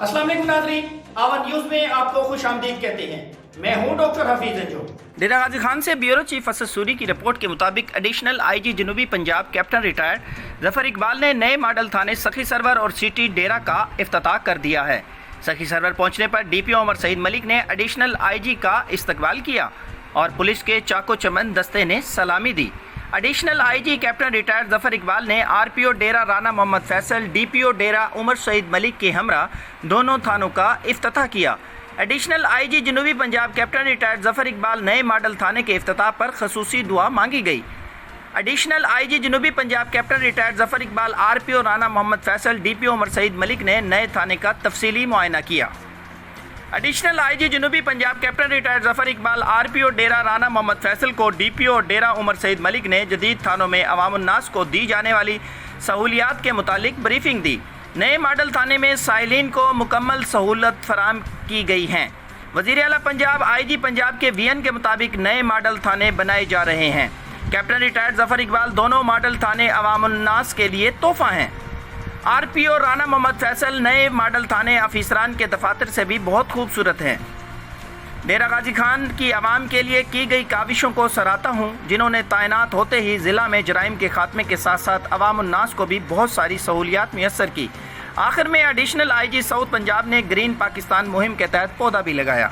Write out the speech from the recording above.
अस्सलाम वालेकुम नाज़रीन, आवन न्यूज़ में आपको खुश आमदीद कहते हैं। मैं हूं डॉक्टर हफीज अंजुम। डेरा गाजी खान से ब्यूरो चीफ असद सूरी की रिपोर्ट के मुताबिक एडिशनल आईजी जनूबी पंजाब कैप्टन रिटायर्ड जफर इकबाल ने नए मॉडल थाने सखी सरवर और सिटी डेरा का इफ्तिताह कर दिया है। सखी सरवर पहुंचने पर डीपीओ उमर सईद मलिक ने एडिशनल आईजी का इस्तकबाल किया और पुलिस के चाको चमन दस्ते ने सलामी दी। Additional IG captain retired Zafar Iqbal ने आरपीओ डेरा राना मोहम्मद फैसल, डीपीओ डेरा उमर सईद मलिक के हमरा दोनों थानों का इफ्तिताह किया। एडिशनल आईजी जनूबी पंजाब कैप्टन रिटायर्ड जफर इकबाल नए मॉडल थाने के इफ्तिताह पर खसूसी दुआ मांगी गई। एडिशनल आईजी जनूबी Punjab captain retired Zafar Iqbal, RPO Rana Mohammad Faisal, DPO Umar Saeed Malik ने नए थाने का तफसीली मुआयना किया। एडिशनल आईजी जनूबी Punjab captain retired Zafar Iqbal, RPO Dera Rana Mohammad Faisal को डीपीओ डेरा उमर सईद मलिक ने जदीद थानों में अवामुन्नास को दी जाने वाली सहूलियात के मुतालिक ब्रीफिंग दी। नए मॉडल थाने में साइलिन को मुकम्मल सहूलत फराम की गई हैं। वज़ीर आला पंजाब आईजी पंजाब के वीएन के मुताबिक नए मॉडल थाने बनाए जा रहे हैं। कैप्टन रिटायर्ड जफर इकबाल दोनों मॉडल थाने अवामुन्नास के लिए तोहफा हैं। आरपीओ राना मोहम्मद फैसल नए मॉडल थाने अफीसरान के दफातर से भी बहुत खूबसूरत हैं। डेरा गाजी खान की आवाम के लिए की गई काविशों को सराहता हूँ, जिन्होंने तैनात होते ही ज़िला में जराइम के खात्मे के साथ साथ अवामुन्नास को भी बहुत सारी सहूलियात मैसर की। आखिर में एडिशनल आईजी साउथ पंजाब ने ग्रीन पाकिस्तान मुहिम के तहत पौधा भी लगाया।